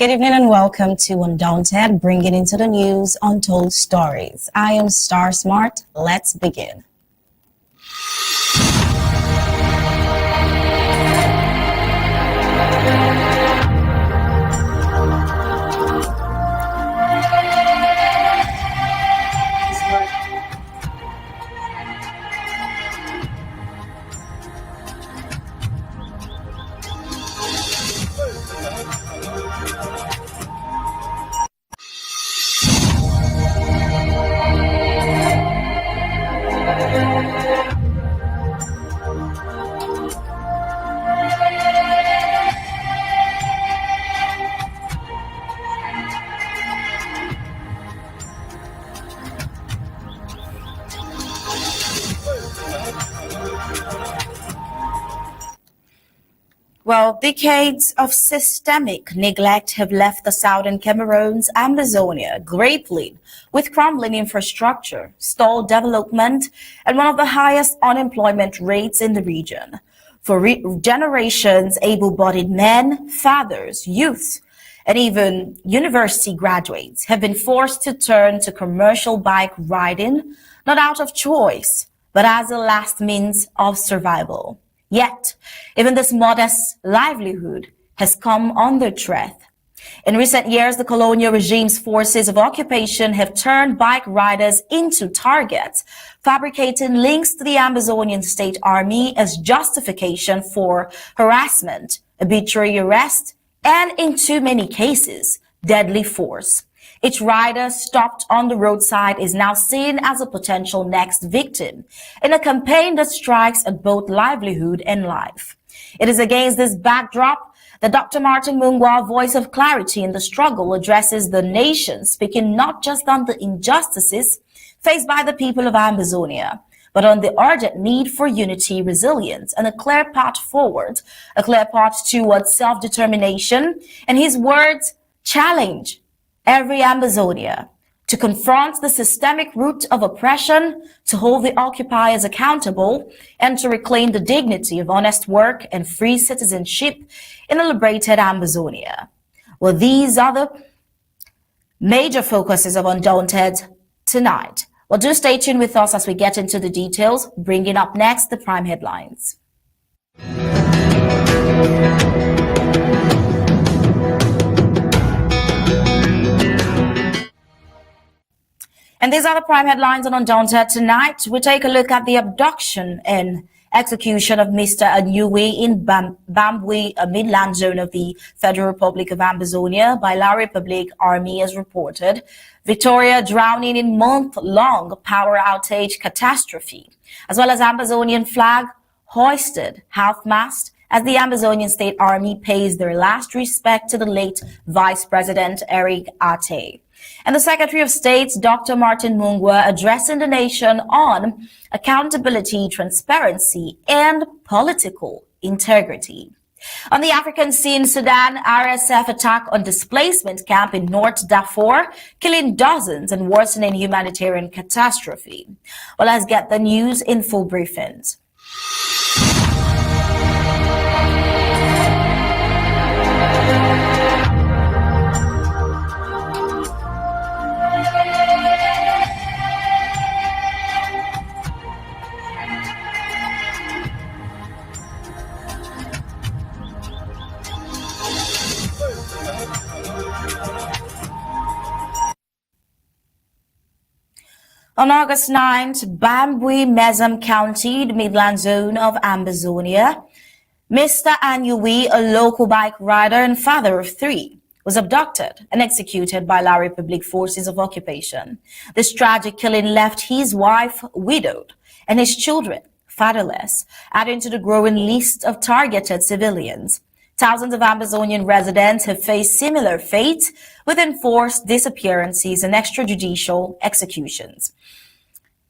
Good evening and welcome to Undaunted, bringing into the news untold stories. I am Star Smart. Let's begin. Well, decades of systemic neglect have left the southern Cameroons, Amazonia, grappling with crumbling infrastructure, stalled development, and one of the highest unemployment rates in the region. For generations, able-bodied men, fathers, youths, and even university graduates have been forced to turn to commercial bike riding, not out of choice, but as a last means of survival. Yet, even this modest livelihood has come under threat. In recent years, the colonial regime's forces of occupation have turned bike riders into targets, fabricating links to the Ambazonian state army as justification for harassment, arbitrary arrest, and in too many cases, deadly force. Each rider stopped on the roadside is now seen as a potential next victim in a campaign that strikes at both livelihood and life. It is against this backdrop that Dr. Martin Mungwa, voice of clarity in the struggle, addresses the nation, speaking not just on the injustices faced by the people of Ambazonia, but on the urgent need for unity, resilience, and a clear path forward, a clear path towards self-determination. And his words challenge every Ambazonia to confront the systemic root of oppression, to hold the occupiers accountable, and to reclaim the dignity of honest work and free citizenship in a liberated Ambazonia. Well, these are the major focuses of Undaunted tonight. Well, do stay tuned with us as we get into the details, bringing up next the prime headlines. And these are the prime headlines on Undaunted tonight. We take a look at the abduction and execution of Mr. Ayunwi in Bambui, a midland zone of the Federal Republic of Ambazonia by La Republic Army as reported. Victoria drowning in month-long power outage catastrophe, as well as Ambazonian flag hoisted half-mast as the Ambazonian State Army pays their last respect to the late Vice President Ateh. And the Secretary of State, Dr. Martin Mungwa, addressing the nation on accountability, transparency, and political integrity. On the African scene, Sudan, RSF attack on displacement camp in North Darfur, killing dozens and worsening humanitarian catastrophe. Well, let's get the news in full briefings. On August 9th, Bambui, Mezam County, the Midland Zone of Ambazonia, Mr. Ayunwi, a local bike rider and father of three, was abducted and executed by La Republic forces of occupation. This tragic killing left his wife widowed and his children fatherless, adding to the growing list of targeted civilians. Thousands of Ambazonian residents have faced similar fate with enforced disappearances and extrajudicial executions.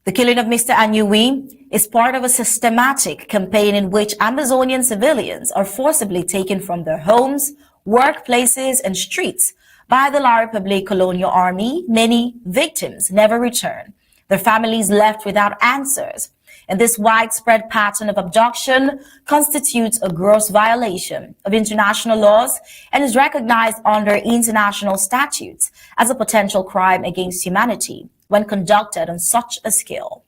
The killing of Mr. Ayunwi is part of a systematic campaign in which Ambazonian civilians are forcibly taken from their homes, workplaces, and streets by the La Republic Colonial Army. Many victims never return, their families left without answers. And this widespread pattern of abduction constitutes a gross violation of international laws and is recognized under international statutes as a potential crime against humanity when conducted on such a scale.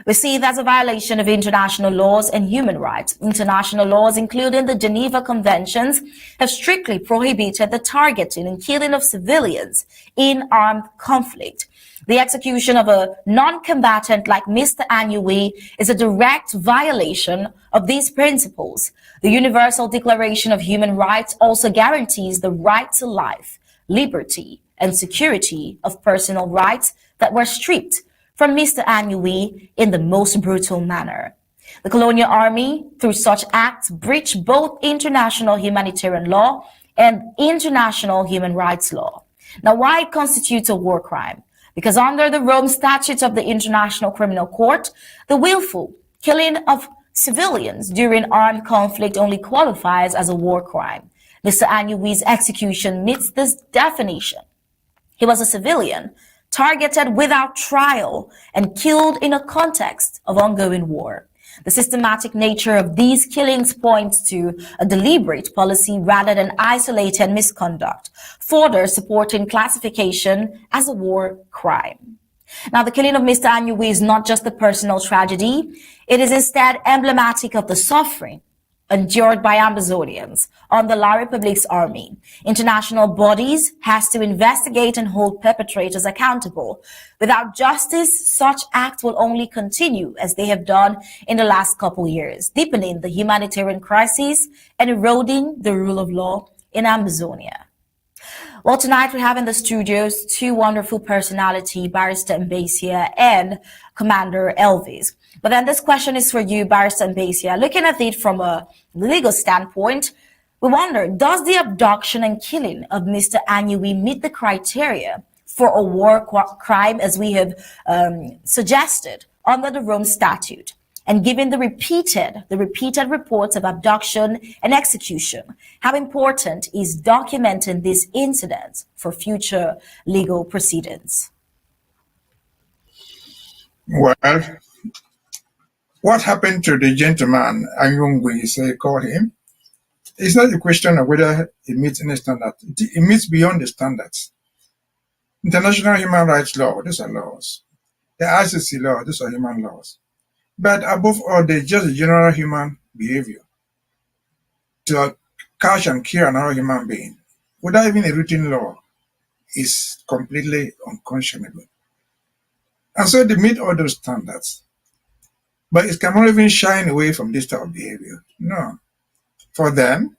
We see it as a violation of international laws and human rights. International laws, including the Geneva Conventions, have strictly prohibited the targeting and killing of civilians in armed conflict. The execution of a non-combatant like Mr. Ayunwi is a direct violation of these principles. The Universal Declaration of Human Rights also guarantees the right to life, liberty, and security of personal rights that were stripped from Mr. Ayunwi in the most brutal manner. The colonial army, through such acts, breached both international humanitarian law and international human rights law. Now, why it constitutes a war crime? Because under the Rome Statute of the International Criminal Court, the willful killing of civilians during armed conflict only qualifies as a war crime. Mr. Ayunwi's execution meets this definition. He was a civilian, targeted without trial and killed in a context of ongoing war. The systematic nature of these killings points to a deliberate policy rather than isolated misconduct, further supporting classification as a war crime. Now, the killing of Mr. Ayunwi is not just a personal tragedy, it is instead emblematic of the suffering endured by Ambazonians under La Republique's army. International bodies has to investigate and hold perpetrators accountable. Without justice, such acts will only continue as they have done in the last couple years, deepening the humanitarian crisis and eroding the rule of law in Ambazonia. Well, tonight we have in the studios two wonderful personalities, Barrister Ambazia and Commander Elvis. But then this question is for you, Barrister Ambazia. Looking at it from a legal standpoint, we wonder, does the abduction and killing of Mr. Ayunwi meet the criteria for a war crime as we have suggested under the Rome Statute? And given the repeated reports of abduction and execution, how important is documenting these incidents for future legal proceedings? Well, what happened to the gentleman, Ayunwi, say call him, it's not a question of whether it meets any standard. It meets beyond the standards. International human rights law, these are laws. The ASA law, these are human laws. But above all, there's just a general human behavior. To catch and kill another human being without even a written law is completely unconscionable. And so they meet all those standards. But it cannot even shine away from this type of behavior. No. For them,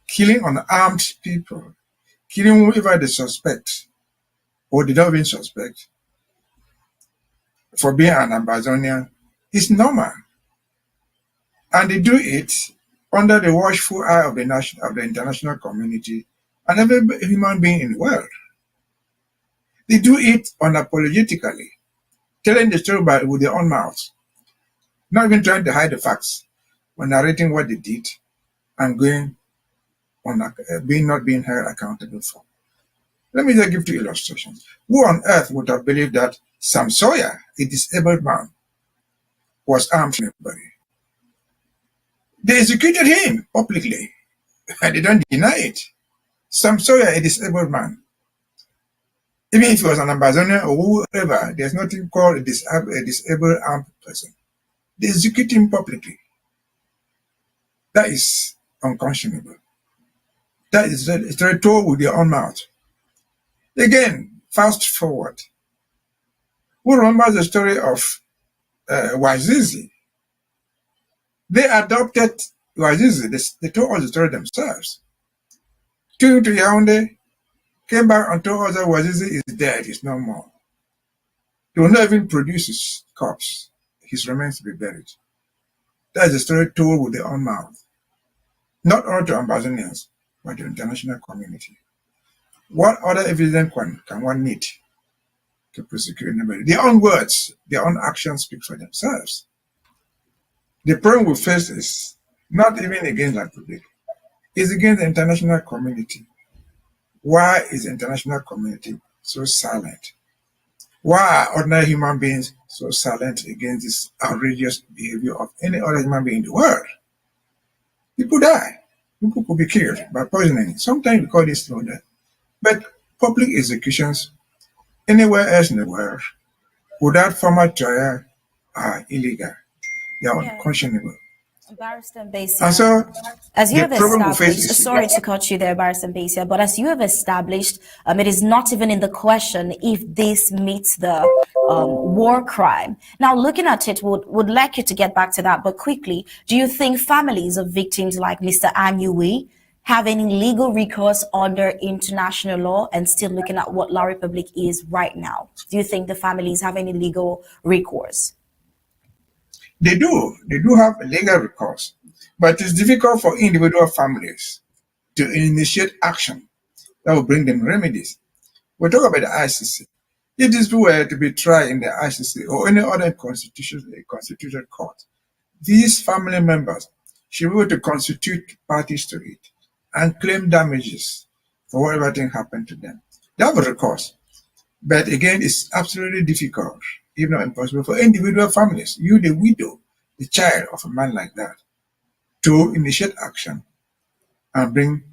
killing unarmed people, killing whoever they suspect, or they don't even suspect, for being an Ambazonian, is normal. And they do it under the watchful eye of the international community and every human being in the world. They do it unapologetically, telling the story with their own mouths, not even trying to hide the facts, but narrating what they did and going on not being held accountable for. Let me just give two illustrations. Who on earth would have believed that Sam Sawyer, a disabled man, was armed with anybody? They executed him publicly, and they don't deny it. Sam Sawyer, a disabled man, even if he was an Ambazonian or whoever, there's nothing called a disabled armed person. They execute him publicly. That is unconscionable. That is told with their own mouth. Again, fast forward. Who remembers the story of Wazizi? They adopted Wazizi. They told us the story themselves. Took him to Yaoundé, came back and told us that Wazizi is dead, he's no more. They will not even produce his corpse. His remains to be buried. That is the story told with their own mouth. Not only to Ambazonians, but the international community. What other evidence can one need to prosecute anybody? Their own words, their own actions speak for themselves. The problem we face is not even against the Republic. It's against the international community. Why is the international community so silent? Why are ordinary human beings so silent against this outrageous behavior of any other human being in the world. People die. People could be killed by poisoning. Sometimes we call this slow death. But public executions anywhere else in the world without formal trial are illegal. They are Yeah. unconscionable. Barrister And Mbasia, so as you the have problem we face established, is sorry to cut you there, Barrister Mbasia, but as you have established, it is not even in the question if this meets the war crime. Now, looking at it, would like you to get back to that, but quickly, do you think families of victims like Mr. Ayunwi have any legal recourse under international law? And still looking at what La Republique is right now, do you think the families have any legal recourse? they do have a legal recourse, but it's difficult for individual families to initiate action that will bring them remedies. We talk about the ICC. If these people were to be tried in the ICC or any other constituted court, these family members should be able to constitute parties to it and claim damages for whatever thing happened to them. They have a recourse. But again, it's absolutely difficult, if not impossible, for individual families, you, the widow, the child of a man like that, to initiate action and bring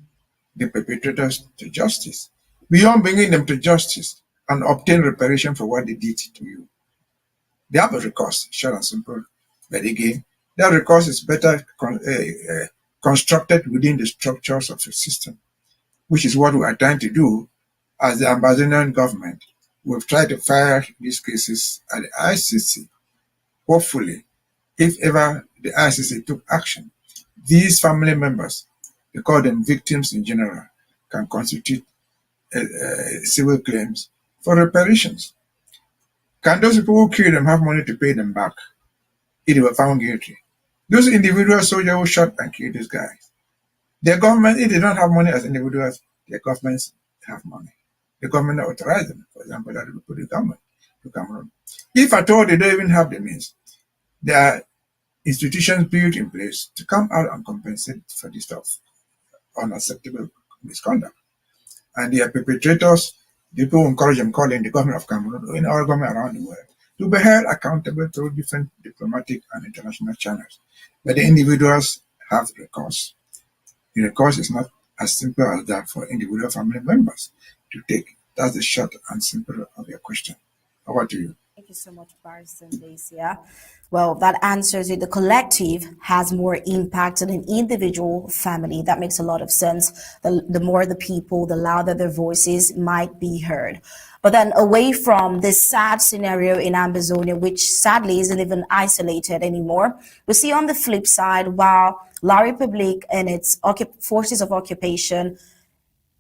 the perpetrators to justice. Beyond bringing them to justice and obtain reparation for what they did to you. They have a recourse, short and simple. But again, that recourse is better constructed within the structures of the system, which is what we are trying to do as the Ambazonian government. We've tried to file these cases at the ICC. Hopefully, if ever the ICC took action, these family members, they call them victims in general, can constitute civil claims for reparations. Can those people who killed them have money to pay them back if they were found guilty? Those individual soldiers who shot and killed these guys, their government, if they don't have money as individuals, their governments have money. The government authorized them, for example, that people the government to Cameroon. If at all they don't even have the means, there are institutions built in place to come out and compensate for this stuff, unacceptable misconduct. And their perpetrators, the people who encourage them, calling the government of Cameroon or in our government around the world, to be held accountable through different diplomatic and international channels. But the individuals have recourse. The recourse is not as simple as that for individual family members to take. That's the short and simple of your question. Over to you. Thank you so much, Barrister Mbasia. Well, that answers it. The collective has more impact on an individual family. That makes a lot of sense. The more the people, the louder their voices might be heard. But then away from this sad scenario in Ambazonia, which sadly isn't even isolated anymore, we see on the flip side, while La Republique and its forces of occupation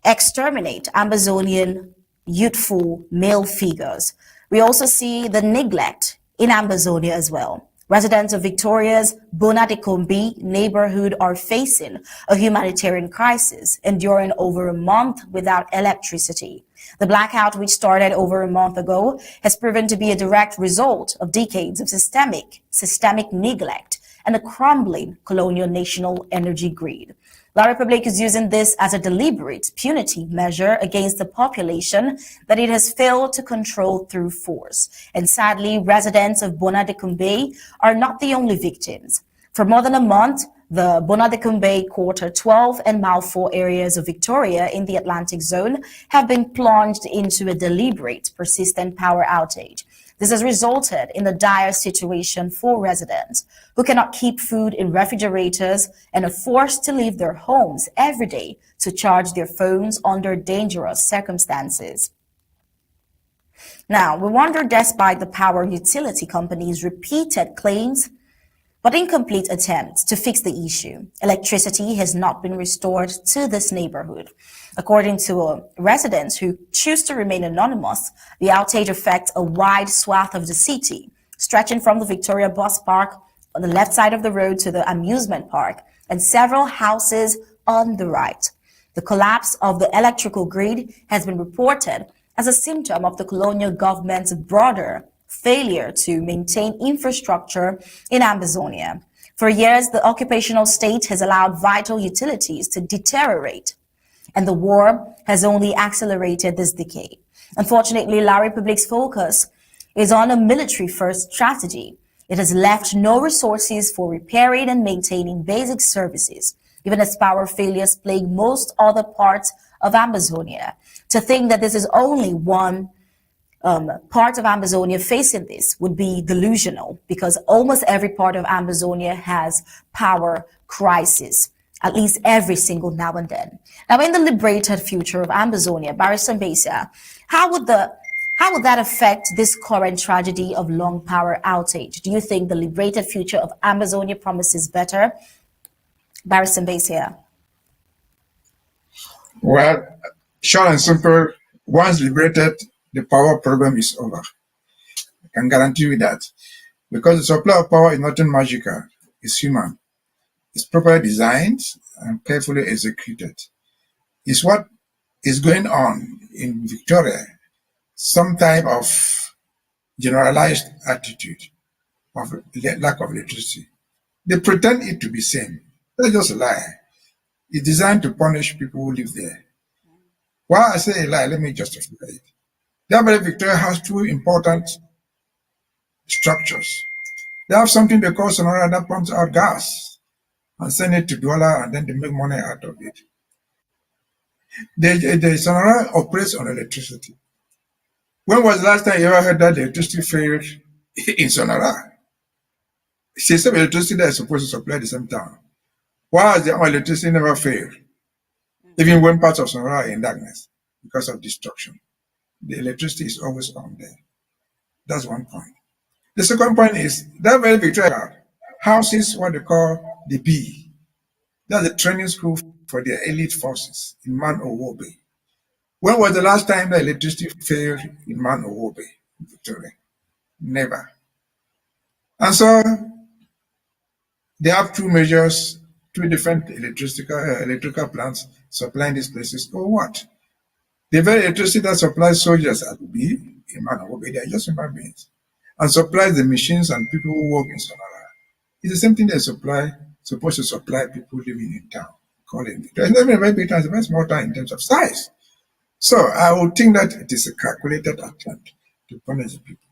exterminate Ambazonian youthful male figures, we also see the neglect in Ambazonia as well. Residents of Victoria's Bona de Combi neighborhood are facing a humanitarian crisis, enduring over a month without electricity. The blackout, which started over a month ago, has proven to be a direct result of decades of systemic neglect and a crumbling colonial national energy grid. La Republique is using this as a deliberate punitive measure against the population that it has failed to control through force. And sadly, residents of Bona de Combe are not the only victims. For more than a month, the Bona de Combe, Quarter 12 and Mile 4 areas of Victoria in the Atlantic zone have been plunged into a deliberate, persistent power outage. This has resulted in a dire situation for residents who cannot keep food in refrigerators and are forced to leave their homes every day to charge their phones under dangerous circumstances. Now, we wonder, despite the power utility companies' repeated claims but incomplete attempts to fix the issue, electricity has not been restored to this neighborhood. According to residents who choose to remain anonymous, the outage affects a wide swath of the city, stretching from the Victoria Bus Park on the left side of the road to the amusement park and several houses on the right. The collapse of the electrical grid has been reported as a symptom of the colonial government's broader failure to maintain infrastructure in Ambazonia. For years, the occupational state has allowed vital utilities to deteriorate, and the war has only accelerated this decay. Unfortunately, La Republique's focus is on a military-first strategy. It has left no resources for repairing and maintaining basic services, even as power failures plague most other parts of Amazonia. To think that this is only one part of Amazonia facing this would be delusional, because almost every part of Amazonia has power crisis, at least every single now and then. Now, in the liberated future of Amazonia, Barrister Mbesa, how would that affect this current tragedy of long power outage? Do you think the liberated future of Amazonia promises better? Barrister Mbesa. Well, short and simple, once liberated, the power problem is over. I can guarantee you that. Because the supply of power is nothing magical. It's human. It's properly designed and carefully executed. It's what is going on in Victoria, some type of generalized attitude of lack of electricity. They pretend it to be same. That's just a lie. It's designed to punish people who live there. Why I say a lie, let me justify it. Thereby, Victoria has two important structures. They have something they call Sonora that pumps out gas and send it to Douala, and then they make money out of it. The Sonora operates on electricity. When was the last time you ever heard that the electricity failed in Sonora? System electricity that is supposed to supply the same town. Why has the electricity never failed? Even when parts of Sonora are in darkness because of destruction. The electricity is always on there. That's one point. The second point is that very Victoria houses what they call the B. That's the training school for the elite forces in Man Owobe. When was the last time the electricity failed in Man Owobe, Victoria? Never. And so they have two measures, two different electrical plants supplying these places. Or what? The very electricity that supplies soldiers at B in Man Owobe, they are just human beings, and supplies the machines and people who work in Sonora. It's the same thing they supposed to supply people living in town. Call it. It's not even a very big town, it's a very small town in terms of size. So I would think that it is a calculated attempt to punish the people.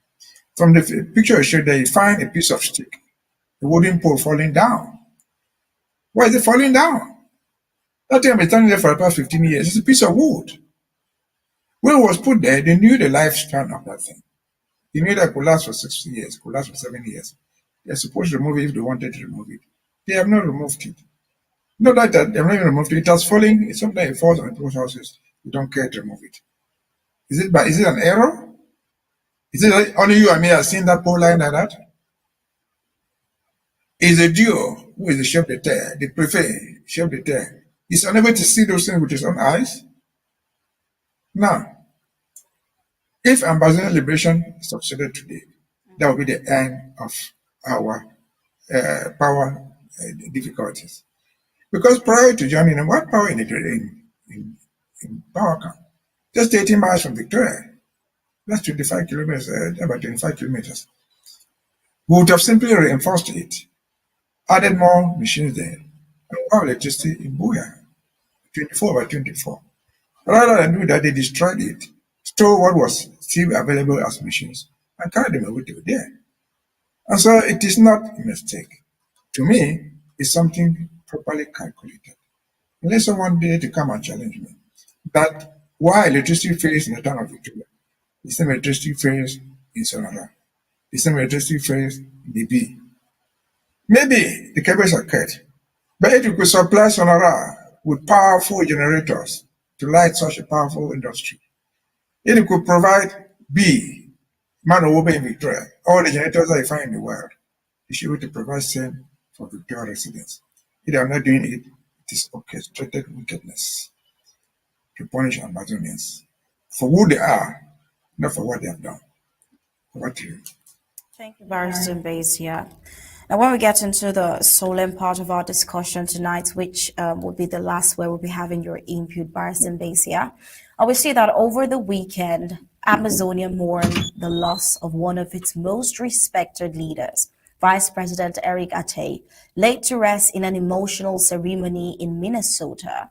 From the picture I showed there, you find a piece of stick, a wooden pole falling down. Why is it falling down? That thing has been standing there for about 15 years. It's a piece of wood. When it was put there, they knew the lifespan of that thing. They knew that it could last for 60 years, could last for 7 years. They're supposed to remove it if they wanted to remove it. They have not removed it. Not that they have not even removed it. It has fallen. Sometimes it falls on people's houses. We don't care to remove it. Is it an error? Is it like only you and me have seen that pole line like that? Is a duo who is the chef d'etat, the prefet, chef d'etat, is unable to see those things with his own eyes? Now, if Ambazonian liberation succeeded today, that would be the end of our power difficulties. Because prior to joining, what power in power camp? Just 18 miles from Victoria. That's 25 kilometers, about 25 kilometers. We would have simply reinforced it, added more machines there, and power electricity in Buya, 24 by 24. Rather than do that, they destroyed it, stole what was still available as machines, and carried them away to there. And so it is not a mistake. To me, it's something properly calculated. Unless someone did to come and challenge me, that why electricity fails in the town of Victoria, the same electricity fails in Sonora, the same electricity fails in the B. Maybe the cables are cut, but if you could supply Sonora with powerful generators to light such a powerful industry, if you could provide B, Man Owobe in Victoria, all the generators that you find in the world, you should be able to provide same for Victoria residents. If they are not doing it, it is orchestrated wickedness to punish Ambazonians for who they are, not for what they have done. Over to you. Thank you, Barrister Mbesa. Now, when we get into the solemn part of our discussion tonight, which will be the last where we'll be having your input, Barrister Mbesa, I will say that over the weekend, Amazonia mourned the loss of one of its most respected leaders, Vice President Eric Ateh, laid to rest in an emotional ceremony in Minnesota.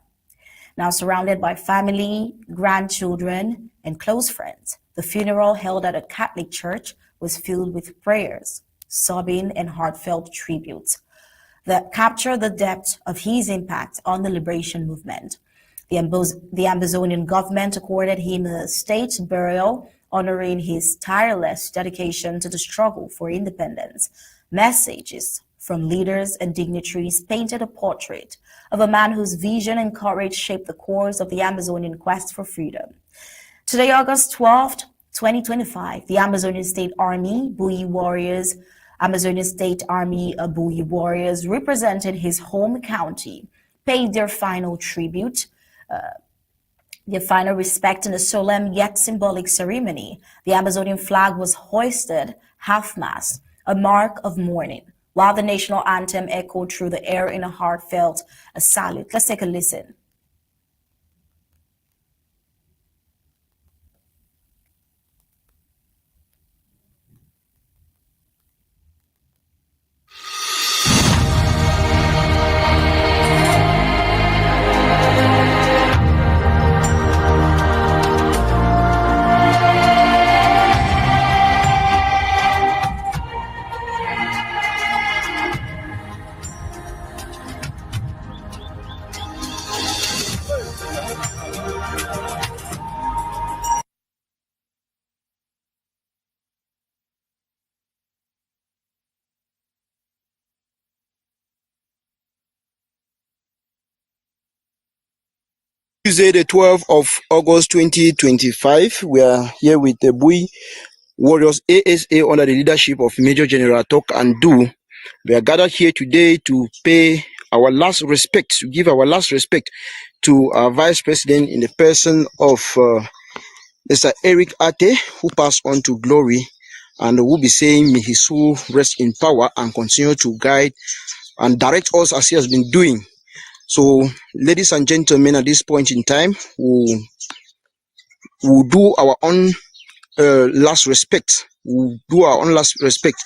Now surrounded by family, grandchildren, and close friends, the funeral held at a Catholic church was filled with prayers, sobbing, and heartfelt tributes that capture the depth of his impact on the liberation movement. The Ambazonian government accorded him a state burial, honoring his tireless dedication to the struggle for independence. Messages from leaders and dignitaries painted a portrait of a man whose vision and courage shaped the course of the Ambazonian quest for freedom. Today, August 12th, 2025, the Ambazonian State Army, Ambazonian State Army Bui warriors represented his home county, paid their final tribute, their final respect in a solemn yet symbolic ceremony. The Ambazonian flag was hoisted half-mast, a mark of mourning, while the national anthem echoed through the air in a heartfelt salute. Let's take a listen. Tuesday, the 12th of August 2025. We are here with the Bui Warriors ASA under the leadership of Major General Tok and Do. We are gathered here today to pay our last respect, to give our last respect to our Vice President in the person of Mr. Eric Ateh, who passed on to glory, and will be saying, may his soul rest in power and continue to guide and direct us as he has been doing. So, ladies and gentlemen, at this point in time, we'll do our own last respect. We'll do our own last respect,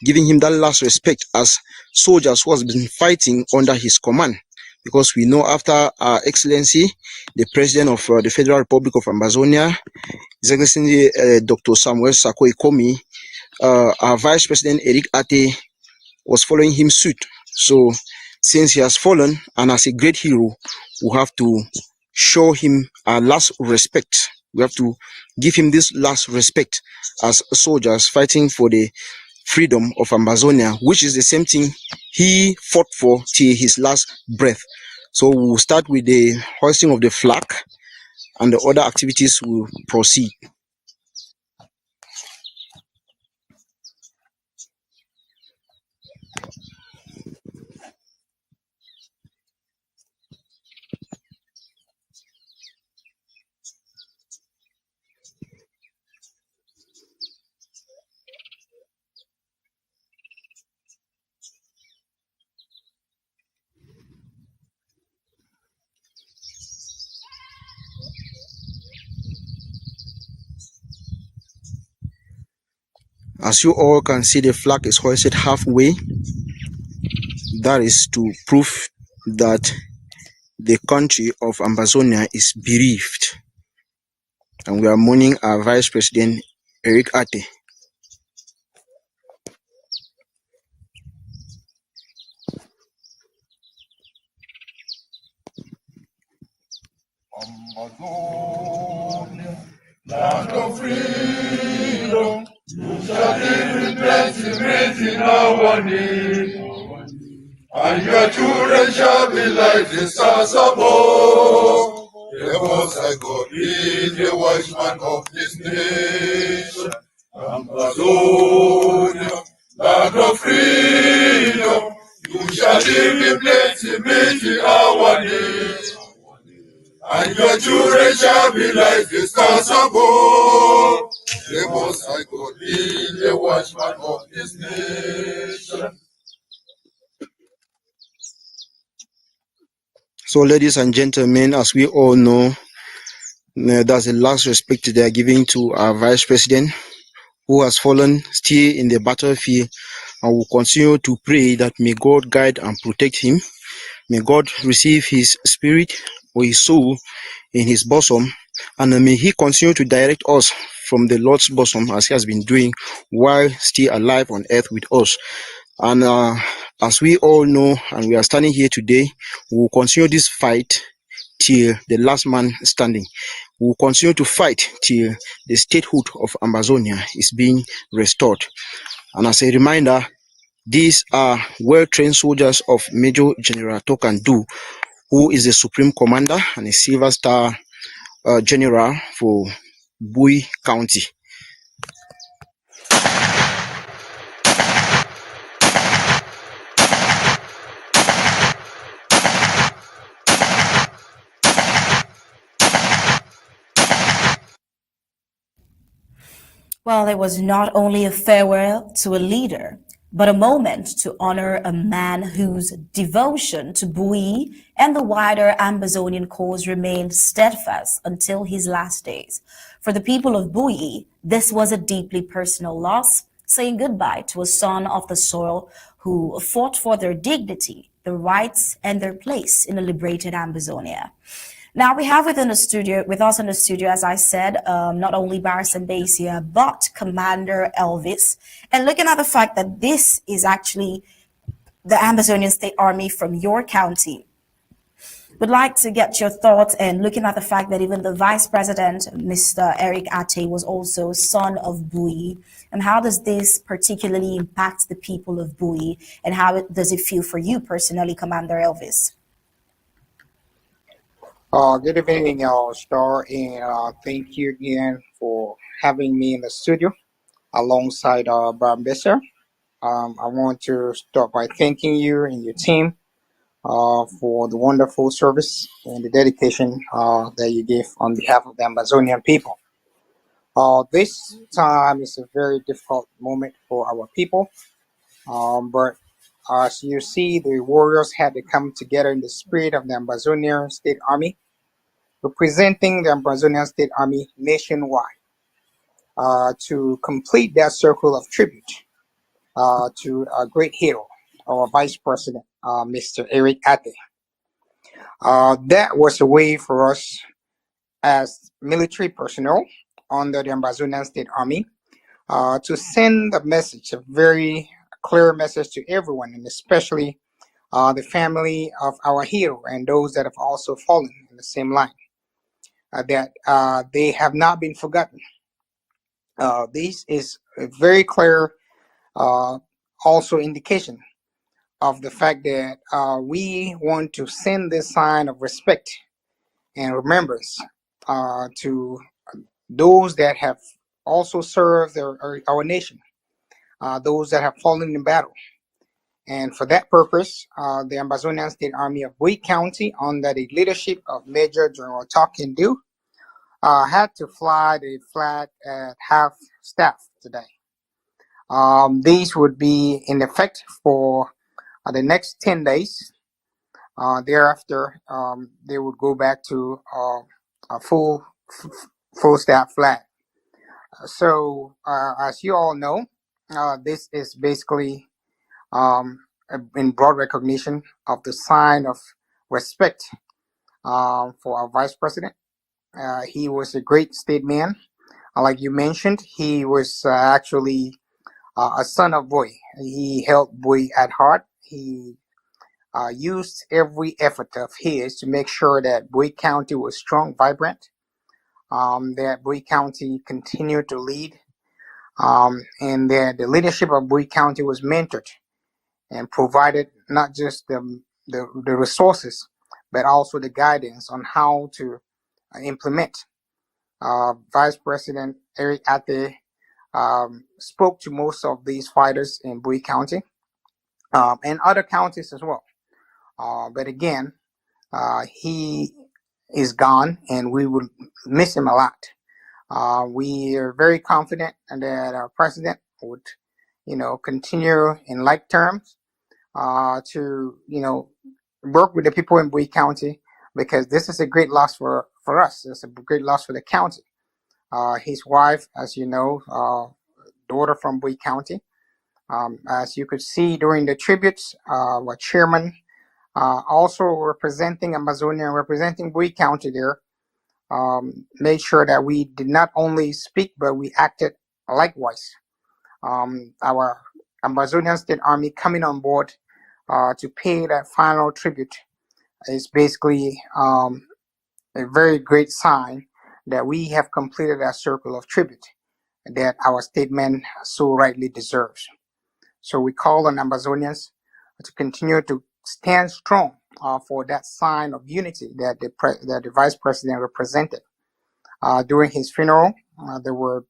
giving him that last respect as soldiers who has been fighting under his command. Because we know after Our Excellency, the President of the Federal Republic of Ambazonia, His Excellency Dr. Samuel Sako Ikomi, our Vice President Eric Ateh was following him suit. So, since he has fallen and as a great hero, we have to show him our last respect. We have to give him this last respect as soldiers fighting for the freedom of Ambazonia, which is the same thing he fought for till his last breath. So we'll start with the hoisting of the flag, and the other activities will proceed. As you all can see, the flag is hoisted halfway. That is to prove that the country of Ambazonia is bereaved. And we are mourning our Vice President, Eric Ateh. Ambazonia, land of freedom, you shall live with plenty in our need, and your children shall be like the stars above. The Most High God is the watchman of this nation. Ambazonia, land of freedom, you shall live with plenty in our need, and your children shall be like the stars above. The Most High God is the watchman of this nation. So, ladies and gentlemen, as we all know, that's the last respect they are giving to our Vice President, who has fallen still in the battlefield, and will continue to pray that may God guide and protect him. May God receive his spirit or his soul in his bosom, and may he continue to direct us from the Lord's bosom as he has been doing while still alive on earth with us. And as we all know, and we are standing here today, we will continue this fight till the last man standing. We will continue to fight till the statehood of Ambazonia is being restored. And as a reminder, these are well-trained soldiers of Major General Tokandu, who is the Supreme Commander and a Silver Star General for Bambui County. Well, it was not only a farewell to a leader, but a moment to honor a man whose devotion to Bui and the wider Ambazonian cause remained steadfast until his last days. For the people of Bui, this was a deeply personal loss, saying goodbye to a son of the soil who fought for their dignity, their rights, and their place in a liberated Ambazonia. Now we have with us in the studio, as I said, not only Barris Basia, but Commander Elvis. And looking at the fact that this is actually the Ambazonian State Army from your county, would like to get your thoughts, and looking at the fact that even the Vice President, Mr. Eric Ateh, was also son of Bui, and how does this particularly impact the people of Bui, and how does it feel for you personally, Commander Elvis? Good evening, Star, and thank you again for having me in the studio alongside Bambisa. I want to start by thanking you and your team for the wonderful service and the dedication that you give on behalf of the Ambazonian people. This time is a very difficult moment for our people, but as you see, the warriors had to come together in the spirit of the Ambazonian State Army, representing the Ambazonian State Army nationwide, to complete that circle of tribute to a great hero, our Vice President, Mr. Eric Ateh. That was a way for us as military personnel under the Ambazonian State Army to send a message, a very clear message to everyone, and especially the family of our hero and those that have also fallen in the same line. That they have not been forgotten. This is a very clear also indication of the fact that we want to send this sign of respect and remembrance to those that have also served our nation, those that have fallen in battle. And for that purpose, the Ambazonian State Army of Bui County, under the leadership of Major General Tokandu, had to fly the flag at half staff today. These would be in effect for the next 10 days. Thereafter, they would go back to a full staff flag. So, as you all know, this is basically in broad recognition of the sign of respect for our Vice President. He was a great statesman. Like you mentioned, he was actually a son of Bui. He held Bui at heart. He used every effort of his to make sure that Bui County was strong, vibrant, that Bui County continued to lead, and that the leadership of Bui County was mentored and provided not just the resources, but also the guidance on how to implement. Vice President Eric Ateh spoke to most of these fighters in Bui County and other counties as well. But again, he is gone, and we will miss him a lot. We are very confident that our president would, continue in like terms to, work with the people in Bui County, because this is a great loss for us. It's a great loss for the county. His wife, as you know, daughter from Bui County. As you could see during the tributes, our chairman, Also representing Ambazonian, representing Bui County there, made sure that we did not only speak, but we acted likewise. Our Ambazonian State Army coming on board to pay that final tribute is basically a very great sign that we have completed that circle of tribute that our statement so rightly deserves. So we call on Ambazonians to continue to stand strong for that sign of unity that the Vice President represented. During his funeral, there were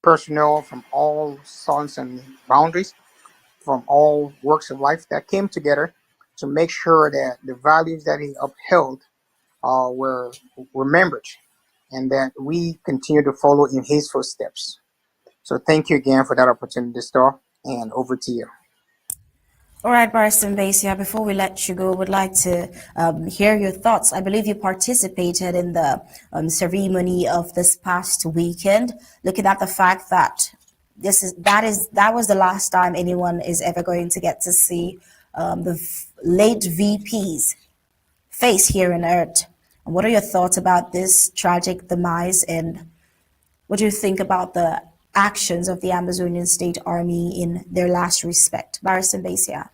personnel from all sons and boundaries, from all walks of life that came together to make sure that the values that he upheld were remembered and that we continue to follow in his footsteps. So thank you again for that opportunity, Star, and over to you. All right, Barrister Mbasia, before we let you go, would like to hear your thoughts. I believe you participated in the ceremony of this past weekend, looking at the fact that that was the last time anyone is ever going to get to see the late VP's face here on Earth. And what are your thoughts about this tragic demise, and what do you think about the actions of the Amazonian State Army in their last respect? Barrister Mbasia.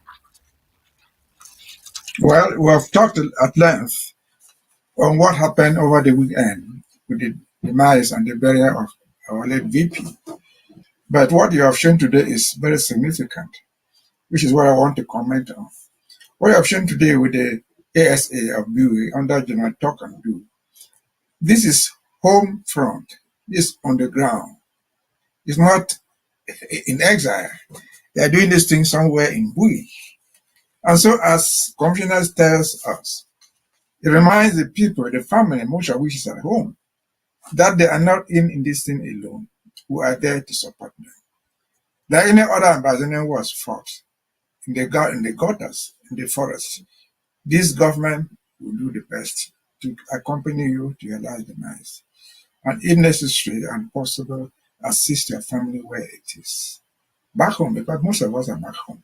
Well, we have talked at length on what happened over the weekend with the demise and the burial of our late VP. But what you have shown today is very significant, which is what I want to comment on. What you have shown today with the ASA of Bambui under General Talk and Do, this is home front, this on the ground. It's not in exile. They are doing this thing somewhere in Bambui. And so, as Commissioner tells us, it reminds the people, the family, most of which is at home, that they are not in this thing alone, who are there to support them. Like any other Ambazonian was fought in the gutters, in the forest. This government will do the best to accompany you to your last demise, and if necessary and possible, assist your family where it is. Back home, because most of us are back home.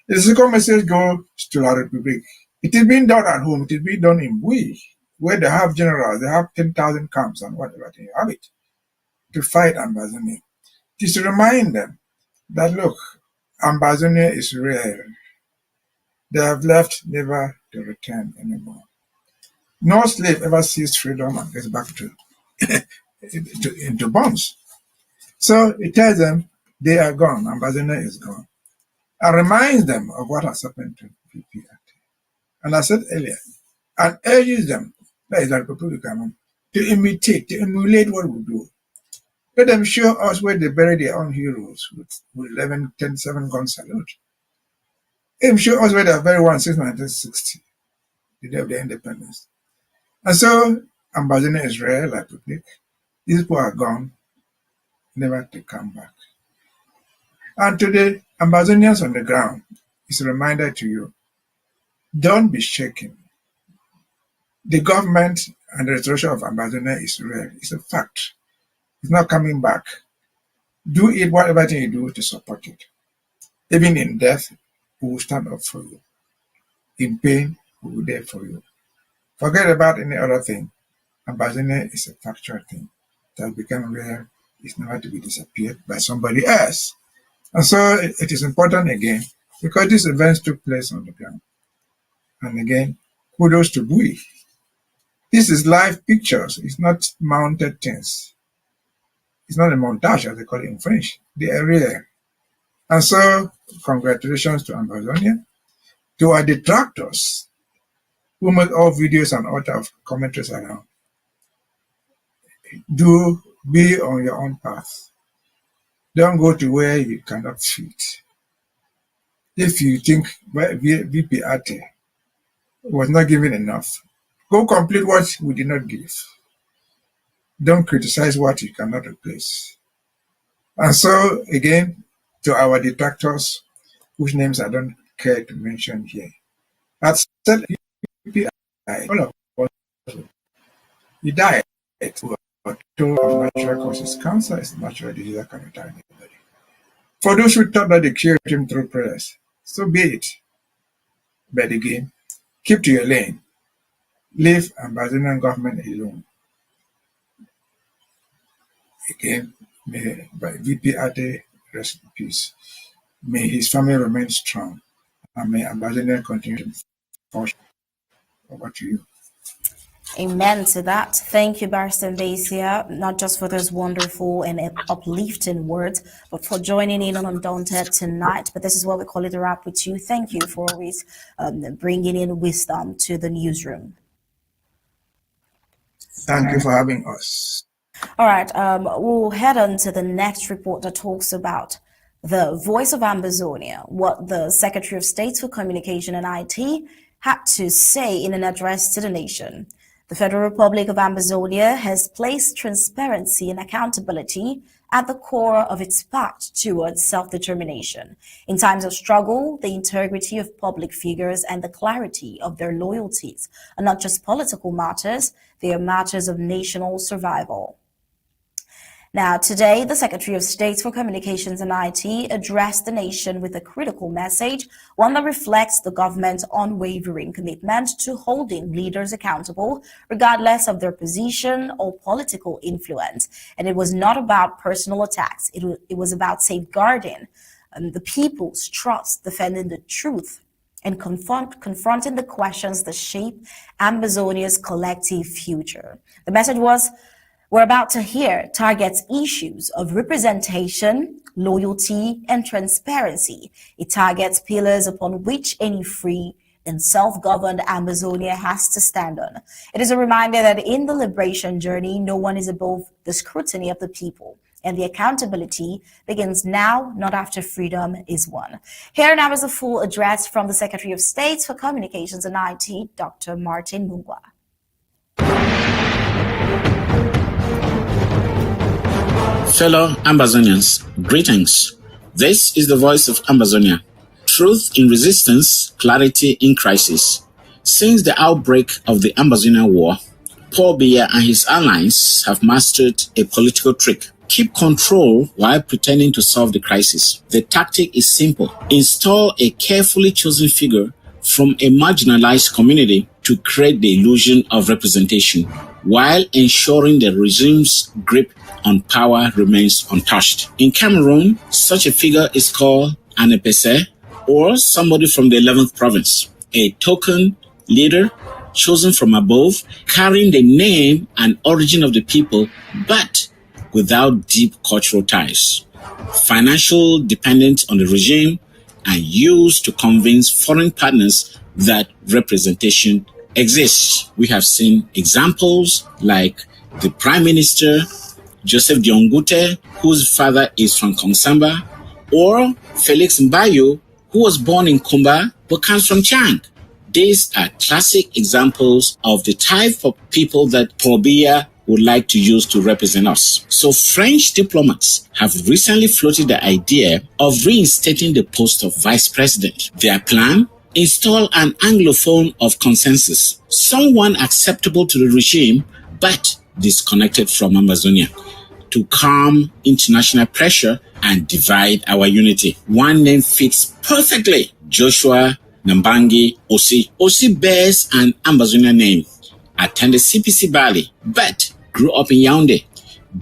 The second message goes to La Republique. It is being done at home. It is being done in Bambui, where they have generals, they have 10,000 camps and whatever they have it to fight Ambazonia. It is to remind them that, look, Ambazonia is real. They have left never to return anymore. No slave ever sees freedom and gets back to into bonds. So it tells them they are gone, Ambazonia is gone, and reminds them of what has happened to people. And I said earlier, and urges them, that is the Republican, to imitate, to emulate what we do. Let them show us where they bury their own heroes with 11, 10, 7 gun salute. Let them show us where they have buried one since 1960, the day of their independence. And so, Ambazonia is rare, like Republic. These people are gone, never to come back. And today, Ambazonians on the ground, is a reminder to you, don't be shaken. The government and the restoration of Ambazonia is real. It's a fact. It's not coming back. Do it, whatever thing you do to support it. Even in death, we will stand up for you. In pain, we will be there for you. Forget about any other thing. Ambazonia is a factual thing that has become real. It's never to be disappeared by somebody else. And so it is important again, because these events took place on the ground. And again, kudos to Bambui. This is live pictures. It's not mounted things. It's not a montage, as they call it in French. They are real. And so, congratulations to Ambazonia, to our detractors, who make all videos and all type of commentaries around. Do be on your own path. Don't go to where you cannot fit. If you think VP Ateh was not given enough, go complete what we did not give. Don't criticize what you cannot replace. And so, again, to our detractors, whose names I don't care to mention here, I said, all of us, he died. Told of natural causes. Cancer is natural disease that can retire anybody. For those who thought that they cured him through prayers, so be it. But again, keep to your lane. Leave Ambazonian government alone. Again, may by VP Ateh rest in peace. May his family remain strong, and may Ambazonian continue to function. Over to you. Amen to that. Thank you, Barrister Mbasia, not just for those wonderful and uplifting words, but for joining in on Undaunted tonight. But this is what we call it a wrap with you. Thank you for always bringing in wisdom to the newsroom. Thank you for having us. All right, we'll head on to the next report that talks about the voice of Ambazonia, what the Secretary of State for Communication and IT had to say in an address to the nation. The Federal Republic of Ambazonia has placed transparency and accountability at the core of its path towards self-determination. In times of struggle, the integrity of public figures and the clarity of their loyalties are not just political matters, they are matters of national survival. Now, today, the Secretary of State for Communications and IT addressed the nation with a critical message, one that reflects the government's unwavering commitment to holding leaders accountable, regardless of their position or political influence. And it was not about personal attacks. It was about safeguarding the people's trust, defending the truth, and confronting the questions that shape Ambazonia's collective future. The message was, we're about to hear targets issues of representation, loyalty, and transparency. It targets pillars upon which any free and self-governed Ambazonia has to stand on. It is a reminder that in the liberation journey, no one is above the scrutiny of the people, and the accountability begins now, not after freedom is won. Here now is a full address from the Secretary of State for Communications and IT, Dr. Martin Mungwa. Fellow Ambazonians, greetings. This is the voice of Ambazonia. Truth in resistance, clarity in crisis. Since the outbreak of the Ambazonian War, Paul Biya and his allies have mastered a political trick. Keep control while pretending to solve the crisis. The tactic is simple. Install a carefully chosen figure from a marginalized community to create the illusion of representation, while ensuring the regime's grip on power remains untouched. In Cameroon, such a figure is called an ASA, or somebody from the 11th province, a token leader chosen from above, carrying the name and origin of the people, but without deep cultural ties. Financial dependent on the regime and used to convince foreign partners that representation exists. We have seen examples like the Prime Minister, Joseph Diongute, whose father is from Kongsamba, or Felix Mbayo, who was born in Kumba but comes from Chang. These are classic examples of the type of people that Paul Biya would like to use to represent us. So French diplomats have recently floated the idea of reinstating the post of vice president. Their plan? Install an Anglophone of consensus, someone acceptable to the regime but disconnected from Ambazonia, to calm international pressure and divide our unity. One name fits perfectly: Joshua Nambangi Osi. Osi bears an Ambazonian name, attended CPC Bali, but grew up in Yaoundé,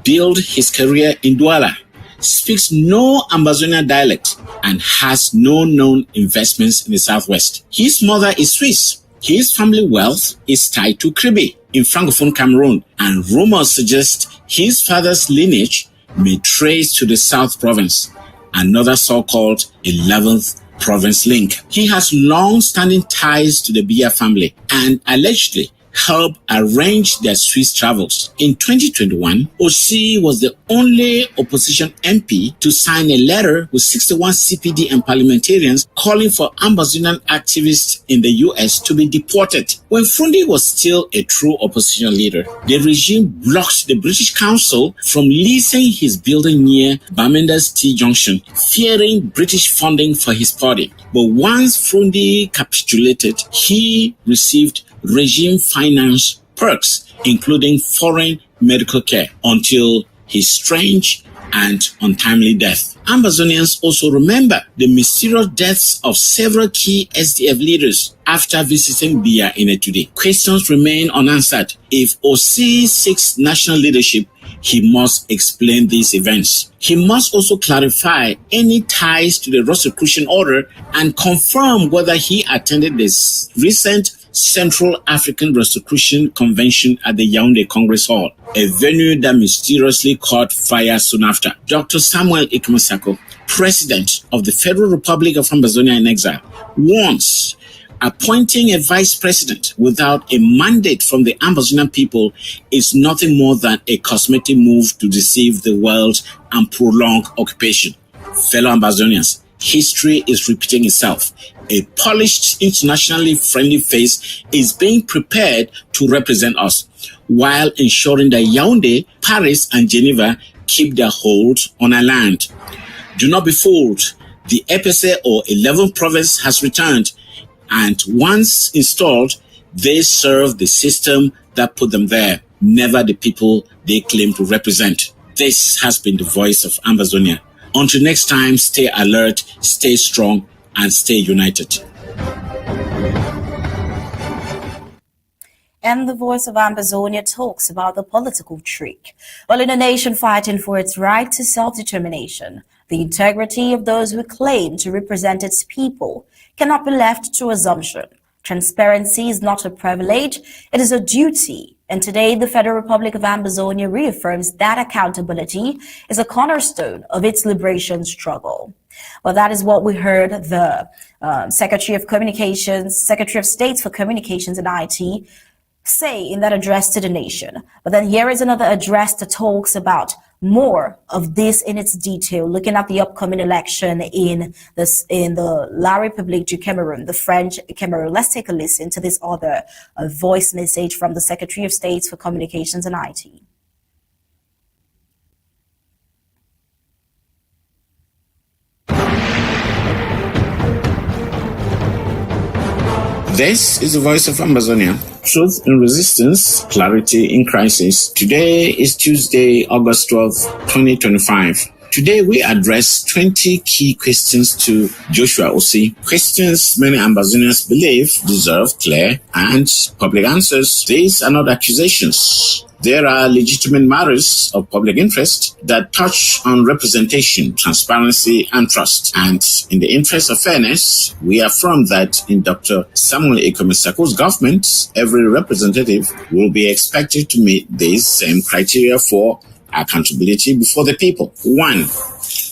built his career in Douala, speaks no Ambazonian dialect, and has no known investments in the southwest. His mother is Swiss. His family wealth is tied to Kribi in Francophone Cameroon, and rumors suggest his father's lineage may trace to the South Province, another so-called 11th province link. He has long-standing ties to the Biya family and allegedly helped arrange their Swiss travels. In 2021, Osi was the only opposition MP to sign a letter with 61 CPD and parliamentarians calling for Ambazonian activists in the US to be deported. When Frundi was still a true opposition leader, the regime blocked the British Council from leasing his building near Bamenda's T Junction, fearing British funding for his party. But once Frundi capitulated, he received regime finance perks, including foreign medical care, until his strange and untimely death. Ambazonians also remember the mysterious deaths of several key SDF leaders after visiting Bia in today. Questions remain unanswered. If OC seeks national leadership, he must explain these events. He must also clarify any ties to the Rosicrucian order and confirm whether he attended this recent Central African Rosicrucian Convention at the Yaoundé Congress Hall, a venue that mysteriously caught fire soon after. Dr. Samuel Ikumasako, President of the Federal Republic of Ambazonia in exile, warns appointing a vice president without a mandate from the Ambazonian people is nothing more than a cosmetic move to deceive the world and prolong occupation. Fellow Ambazonians, history is repeating itself. A polished, internationally friendly face is being prepared to represent us, while ensuring that Yaoundé, Paris, and Geneva keep their hold on our land. Do not be fooled. The ASA or 11th province has returned, and once installed, they serve the system that put them there, never the people they claim to represent. This has been the voice of Ambazonia. Until next time, stay alert, stay strong, and stay united. And the voice of Ambazonia talks about the political trick. While in a nation fighting for its right to self-determination, the integrity of those who claim to represent its people cannot be left to assumption. Transparency is not a privilege, it is a duty. And today, the Federal Republic of Ambazonia reaffirms that accountability is a cornerstone of its liberation struggle. Well, that is what we heard the Secretary of State for Communications and IT say in that address to the nation. But then here is another address that talks about more of this in its detail, looking at the upcoming election in the La République du Cameroon, the French Cameroon. Let's take a listen to this other voice message from the Secretary of State for Communications and IT. This is the voice of Ambazonia. Truth in resistance, clarity in crisis. Today is Tuesday, August 12th, 2025. Today we address 20 key questions to Joshua Osei. Questions many Ambazonians believe deserve clear and public answers. These are not accusations. There are legitimate matters of public interest that touch on representation, transparency, and trust. And in the interest of fairness, we affirm that in Dr. Samuel Ikumasako's government, every representative will be expected to meet these same criteria for accountability before the people. 1.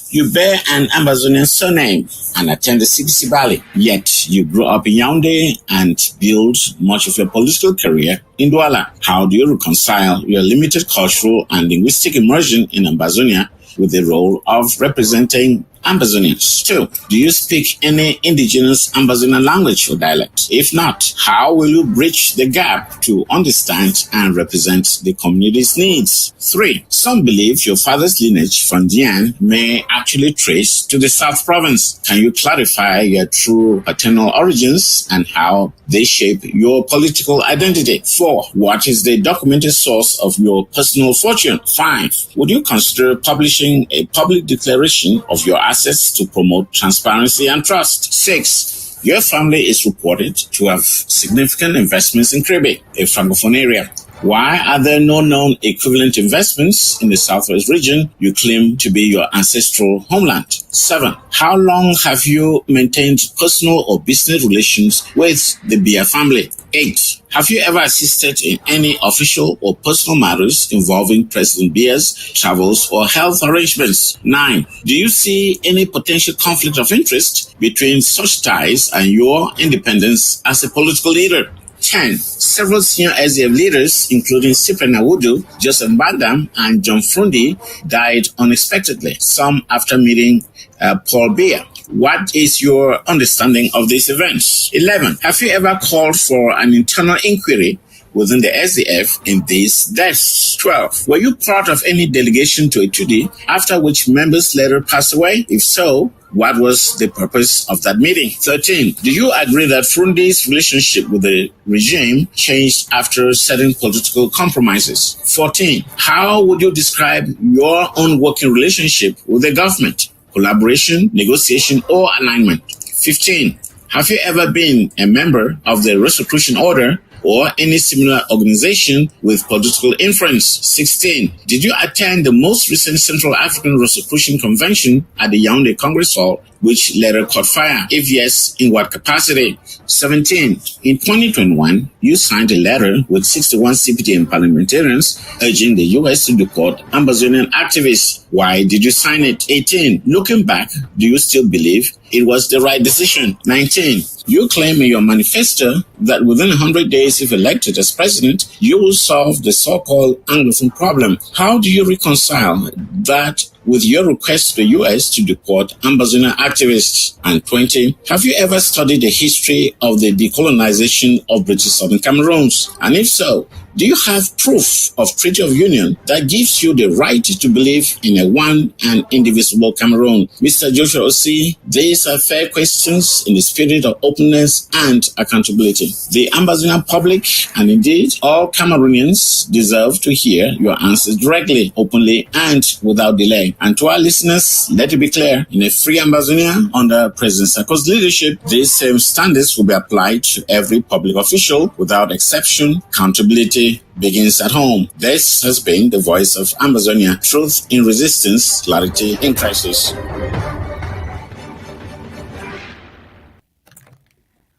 You bear an Ambazonian surname and attend the CBC Valley, yet you grew up in Yaoundé and built much of your political career in Douala. How do you reconcile your limited cultural and linguistic immersion in Ambazonia with the role of representing Ambazonians? 2. Do you speak any indigenous Ambazonian language or dialect? If not, how will you bridge the gap to understand and represent the community's needs? 3. Some believe your father's lineage from Dian may actually trace to the South Province. Can you clarify your true paternal origins and how they shape your political identity? 4. What is the documented source of your personal fortune? 5. Would you consider publishing a public declaration of your assets to promote transparency and trust? 6. Your family is reported to have significant investments in Kribi, a francophone area. Why are there no known equivalent investments in the southwest region you claim to be your ancestral homeland? 7. How long have you maintained personal or business relations with the Bia family? 8. Have you ever assisted in any official or personal matters involving President Bia's travels or health arrangements? 9. Do you see any potential conflict of interest between such ties and your independence as a political leader? 10. Several senior SDF leaders, including Cyprian Awudu, Joseph Bagdam, and John Frundi, died unexpectedly, some after meeting Paul Biya. What is your understanding of these events? 11. Have you ever called for an internal inquiry within the SDF in these deaths? 12. Were you part of any delegation to Etudi after which members later passed away? If so, what was the purpose of that meeting? 13. Do you agree that Frundi's relationship with the regime changed after certain political compromises? 14. How would you describe your own working relationship with the government? Collaboration, negotiation, or alignment? 15. Have you ever been a member of the Rosicrucian Order or any similar organization with political influence? 16. Did you attend the most recent Central African Rosicrucian Convention at the Yaoundé Congress Hall, which later caught fire? If yes, in what capacity? 17. In 2021, you signed a letter with 61 CPT and parliamentarians urging the U.S. to deport Ambazonian activists. Why did you sign it? 18. Looking back, do you still believe it was the right decision? 19. You claim in your manifesto that within 100 days, if elected as president, you will solve the so-called Anglophone problem. How do you reconcile that with your request to the U.S. to deport Ambazonian activists? And 20. Have you ever studied the history of the decolonization of British Southern Cameroons? And if so, do you have proof of Treaty of Union that gives you the right to believe in a one and indivisible Cameroon? Mr. Joshua Osi, these are fair questions in the spirit of openness and accountability. The Ambazonian public, and indeed all Cameroonians, deserve to hear your answers directly, openly, and without delay. And to our listeners, let it be clear, in a free Ambazonia under President Sarkozy's leadership, these same standards will be applied to every public official without exception. Accountability begins at home. This has been the voice of Ambazonia. Truth in resistance, clarity in crisis.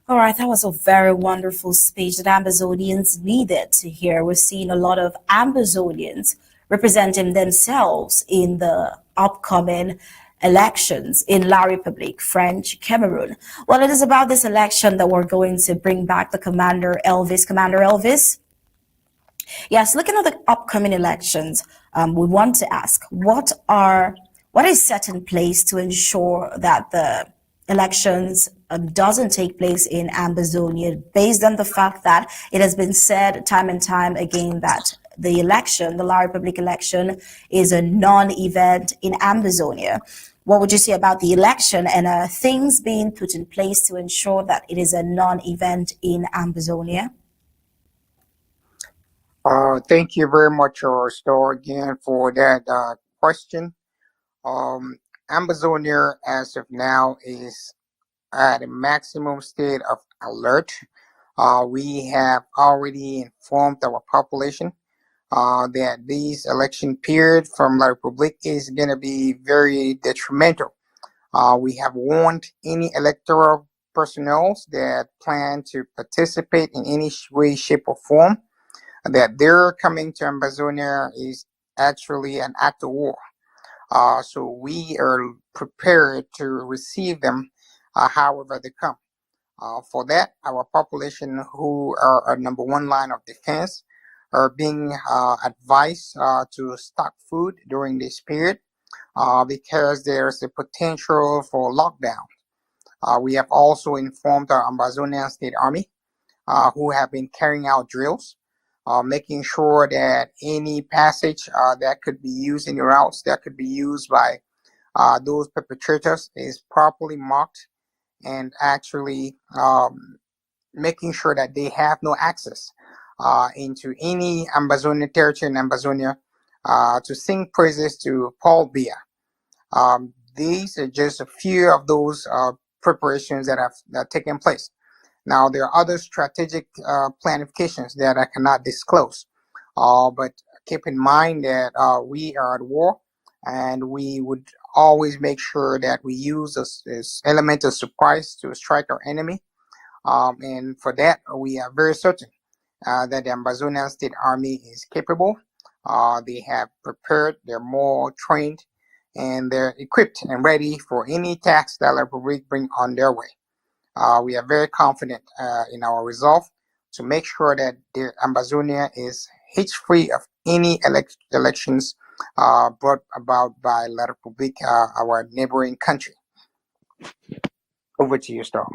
All right, that was a very wonderful speech that Ambazonians needed to hear. We're seeing a lot of Ambazonians representing themselves in the upcoming elections in La République, French Cameroon. Well, it is about this election that we're going to bring back the Commander Elvis. Commander Elvis? Yes, looking at the upcoming elections, we want to ask, what is set in place to ensure that the elections doesn't take place in Ambazonia, based on the fact that it has been said time and time again that the election, the La République election, is a non-event in Ambazonia. What would you say about the election and things being put in place to ensure that it is a non-event in Ambazonia? Thank you very much, Star, again for that question. Ambazonia, as of now, is at a maximum state of alert. We have already informed our population that this election period from La République is going to be very detrimental. We have warned any electoral personnel that plan to participate in any way, shape, or form that their coming to Ambazonia is actually an act of war. So we are prepared to receive them however they come. For that, our population, who are our number one line of defense, are being advised to stock food during this period because there's a potential for lockdown. We have also informed our Ambazonian State Army, who have been carrying out drills, making sure that any passage that could be used, any routes that could be used by those perpetrators is properly marked, and actually making sure that they have no access into any Ambazonian territory in Ambazonia to sing praises to Paul Biya. These are just a few of those preparations that have taken place. Now, there are other strategic planifications that I cannot disclose, but keep in mind that we are at war, and we would always make sure that we use this element of surprise to strike our enemy. And for that, we are very certain that the Ambazonian State Army is capable. They have prepared, they're more trained, and they're equipped and ready for any task that La République bring on their way. We are very confident in our resolve to make sure that the Ambazonia is hitch-free of any elections brought about by La République, our neighboring country. Over to you, Star.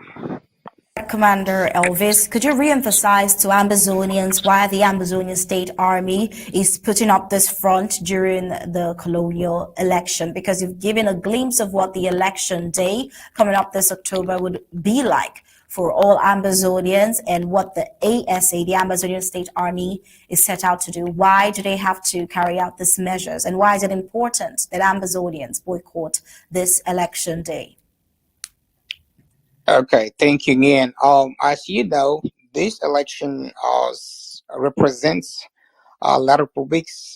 Commander Elvis, could you re-emphasize to Ambazonians why the Ambazonian State Army is putting up this front during the colonial election? Because you've given a glimpse of what the election day coming up this October would be like for all Ambazonians and what the ASA, the Ambazonian State Army, is set out to do. Why do they have to carry out these measures? And why is it important that Ambazonians boycott this election day? Okay, thank you again. As you know, this election represents La Republic's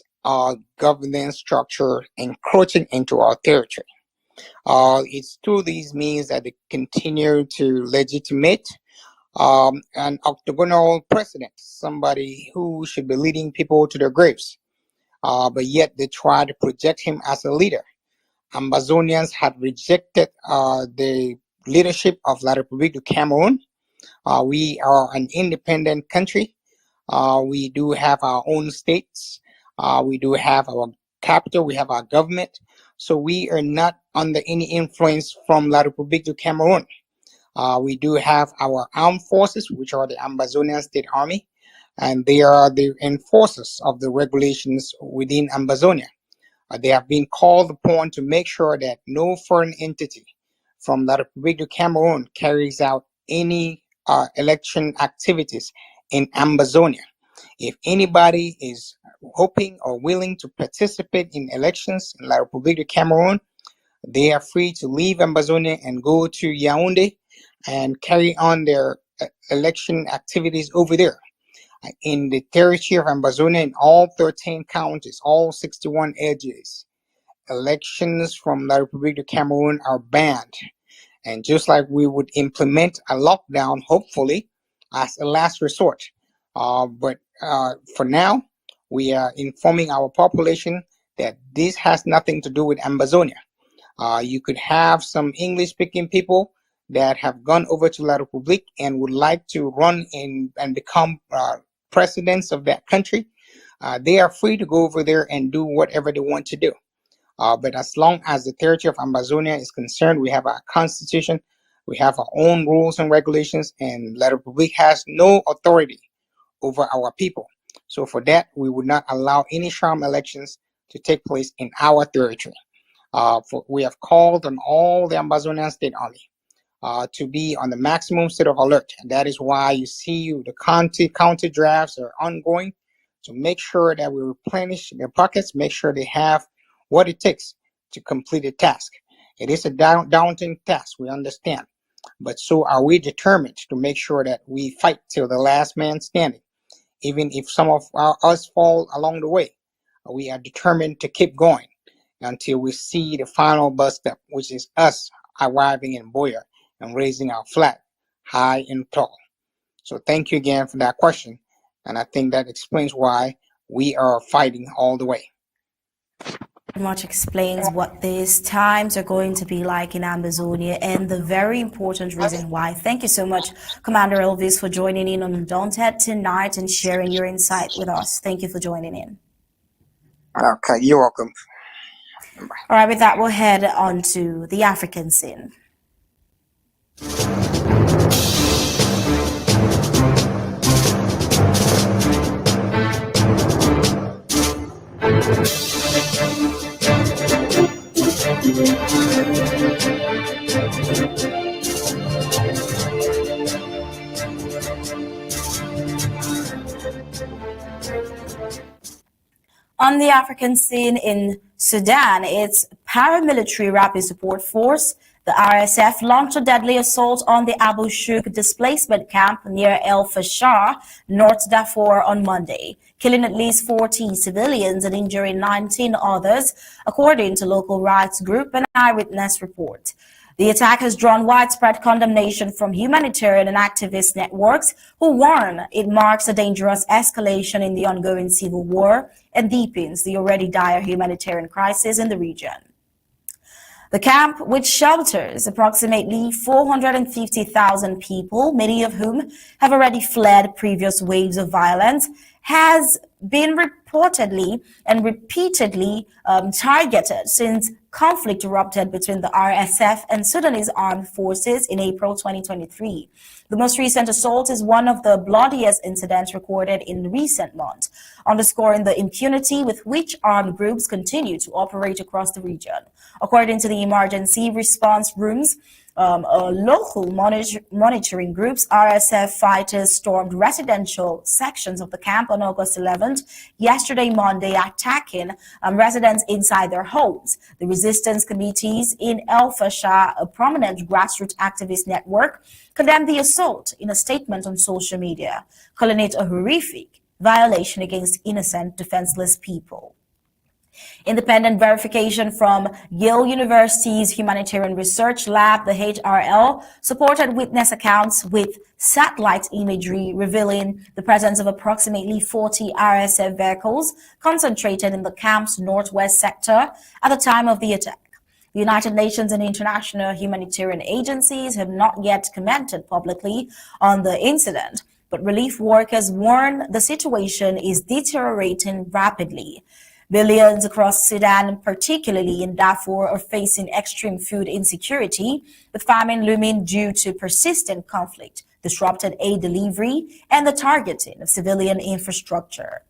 governance structure encroaching into our territory. It's through these means that they continue to legitimate an octagonal president, somebody who should be leading people to their graves. But yet they try to project him as a leader. Ambazonians had rejected the leadership of La République du Cameroon. We are an independent country. We do have our own states. We do have our capital. We have our government. So we are not under any influence from La République du Cameroon. We do have our armed forces, which are the Ambazonian State Army, and they are the enforcers of the regulations within Ambazonia. They have been called upon to make sure that no foreign entity from La République du Cameroon carries out any election activities in Ambazonia. If anybody is hoping or willing to participate in elections in La République du Cameroon, they are free to leave Ambazonia and go to Yaoundé and carry on their election activities over there. In the territory of Ambazonia, in all 13 counties, all 61 AGs, elections from La République du Cameroon are banned. And just like we would implement a lockdown, hopefully, as a last resort. But for now, we are informing our population that this has nothing to do with Ambazonia. You could have some English-speaking people that have gone over to La République and would like to run in and become presidents of that country. They are free to go over there and do whatever they want to do. But as long as the territory of Ambazonia is concerned, we have our constitution, we have our own rules and regulations, and La République has no authority over our people. So for that, we would not allow any sham elections to take place in our territory. We have called on all the Ambazonian State Army to be on the maximum state of alert. And that is why you see the county drafts are ongoing to make sure that we replenish their pockets, make sure they have what it takes to complete the task. It is a daunting task, we understand, but so are we determined to make sure that we fight till the last man standing. Even if some of us fall along the way, we are determined to keep going until we see the final bus step, which is us arriving in Boya and raising our flag high and tall. So thank you again for that question, and I think that explains why we are fighting all the way. Much explains what these times are going to be like in Ambazonia and the very important reason why. Thank you so much, Commander Elvis, for joining in on Undaunted tonight and sharing your insight with us. Thank you for joining in. Okay, you're welcome. All right, with that, we'll head on to the African scene. On the African scene in Sudan, its paramilitary rapid support force, the RSF, launched a deadly assault on the Abu Shuk displacement camp near El Fasher, North Darfur on Monday, killing at least 40 civilians and injuring 19 others, according to local rights group and eyewitness report. The attack has drawn widespread condemnation from humanitarian and activist networks who warn it marks a dangerous escalation in the ongoing civil war and deepens the already dire humanitarian crisis in the region. The camp, which shelters approximately 450,000 people, many of whom have already fled previous waves of violence, has been reportedly and repeatedly targeted since conflict erupted between the RSF and Sudanese armed forces in April 2023. The most recent assault is one of the bloodiest incidents recorded in recent months, underscoring the impunity with which armed groups continue to operate across the region. According to the emergency response rooms, local monitoring groups, RSF fighters stormed residential sections of the camp on August 11th, yesterday Monday, attacking residents inside their homes. The resistance committees in El Fasher, a prominent grassroots activist network, condemned the assault in a statement on social media, calling it a horrific violation against innocent, defenseless people. Independent verification from Yale University's Humanitarian Research Lab, the HRL, supported witness accounts with satellite imagery revealing the presence of approximately 40 RSF vehicles concentrated in the camp's northwest sector at the time of the attack. The United Nations and international humanitarian agencies have not yet commented publicly on the incident, but relief workers warn the situation is deteriorating rapidly. Billions across Sudan, particularly in Darfur, are facing extreme food insecurity, with famine looming due to persistent conflict, disrupted aid delivery, and the targeting of civilian infrastructure.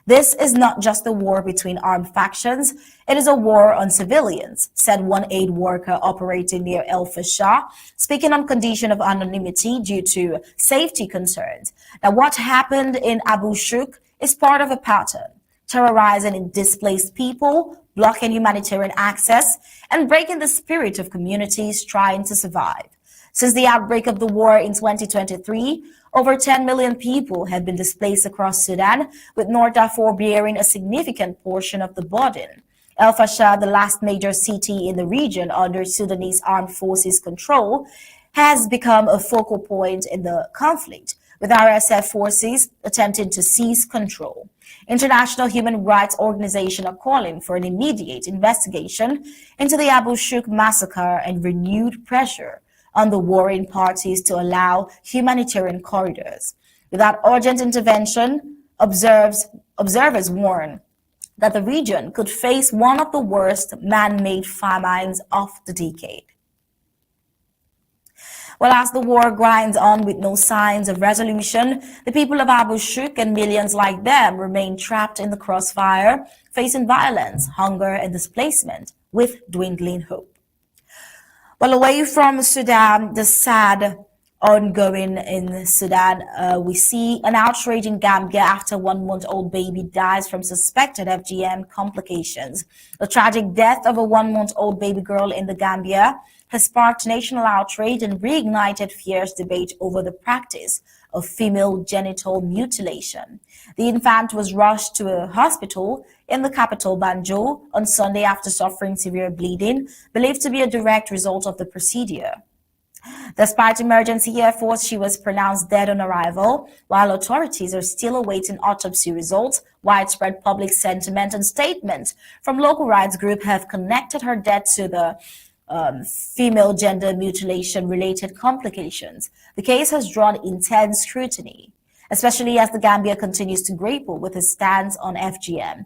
This is not just a war between armed factions, it is a war on civilians, said one aid worker operating near El Fasher, speaking on condition of anonymity due to safety concerns. Now, what happened in Abu Shuk is part of a pattern: terrorizing displaced people, blocking humanitarian access, and breaking the spirit of communities trying to survive. Since the outbreak of the war in 2023, over 10 million people have been displaced across Sudan, with North Darfur bearing a significant portion of the burden. El Fasher, the last major city in the region under Sudanese armed forces control, has become a focal point in the conflict, with RSF forces attempting to seize control. International human rights organizations are calling for an immediate investigation into the Abu Shuk massacre and renewed pressure on the warring parties to allow humanitarian corridors. Without urgent intervention, observers warn that the region could face one of the worst man-made famines of the decade. Well, as the war grinds on with no signs of resolution, the people of Abu Shuk and millions like them remain trapped in the crossfire, facing violence, hunger, and displacement with dwindling hope. Well, away from Sudan, the sad ongoing in Sudan, we see an outrage in Gambia after 1-month-old baby dies from suspected FGM complications. The tragic death of a 1-month-old baby girl in the Gambia has sparked national outrage and reignited fierce debate over the practice of female genital mutilation. The infant was rushed to a hospital in the capital, Banjul, on Sunday after suffering severe bleeding, believed to be a direct result of the procedure. Despite emergency efforts, she was pronounced dead on arrival, while authorities are still awaiting autopsy results. Widespread public sentiment and statements from local rights groups have connected her death to the female gender mutilation related complications. The case has drawn intense scrutiny, especially as the Gambia continues to grapple with its stance on FGM,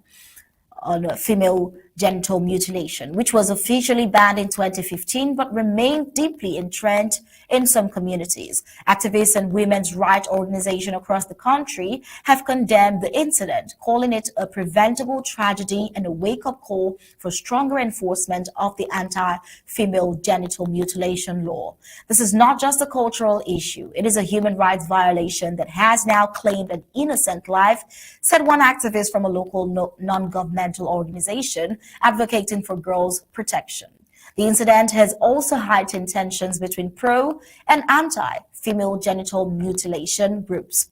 on female genital mutilation, which was officially banned in 2015 but remained deeply entrenched in some communities. Activists and women's rights organizations across the country have condemned the incident, calling it a preventable tragedy and a wake-up call for stronger enforcement of the anti-female genital mutilation law. This is not just a cultural issue, it is a human rights violation that has now claimed an innocent life, said one activist from a local non-governmental organization advocating for girls' protection. The incident has also heightened tensions between pro and anti-female genital mutilation groups,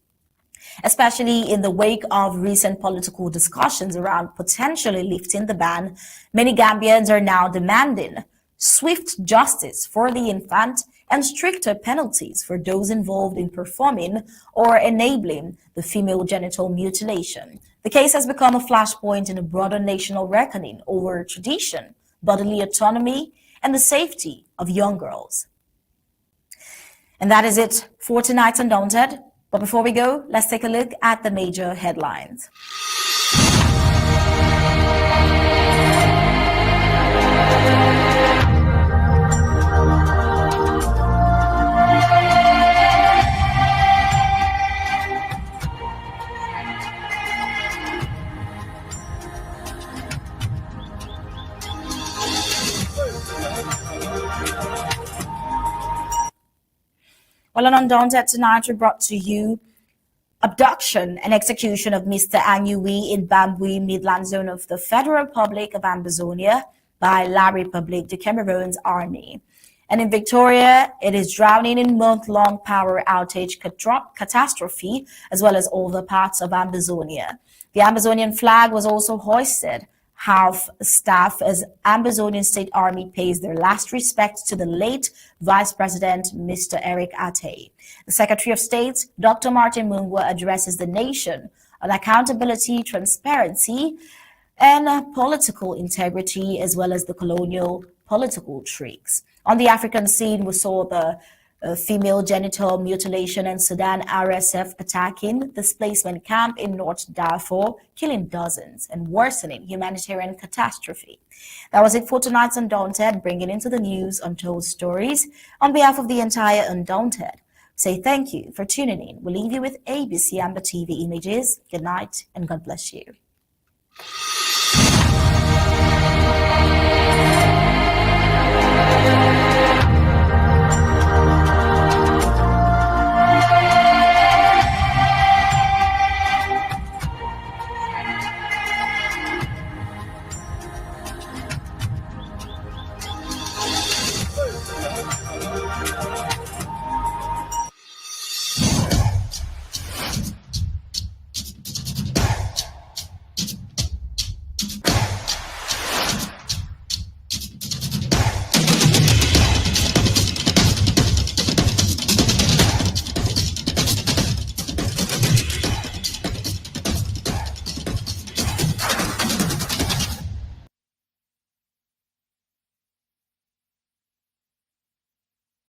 especially in the wake of recent political discussions around potentially lifting the ban. Many Gambians are now demanding swift justice for the infant and stricter penalties for those involved in performing or enabling the female genital mutilation. The case has become a flashpoint in a broader national reckoning over tradition, bodily autonomy, and the safety of young girls. And that is it for tonight's Undaunted. But before we go, let's take a look at the major headlines. Well, on Undaunted tonight, we brought to you abduction and execution of Mr. Ayunwi in Bambui, Midland Zone of the Federal Republic of Ambazonia by La République de Cameroon's army. And in Victoria, it is drowning in month-long power outage catastrophe, as well as all the parts of Ambazonia. The Ambazonian flag was also hoisted half-staff as Ambazonian State Army pays their last respects to the late Vice President Mr. Eric Ateh. The Secretary of State, Dr. Martin Mungwa, addresses the nation on accountability, transparency, and political integrity, as well as the colonial political tricks. On the African scene, we saw the female genital mutilation in Sudan, RSF attacking displacement camp in North Darfur, killing dozens and worsening humanitarian catastrophe. That was it for tonight's Undaunted, bringing into the news untold stories. On behalf of the entire Undaunted, say thank you for tuning in. We'll leave you with ABC Amba TV images. Good night and God bless you.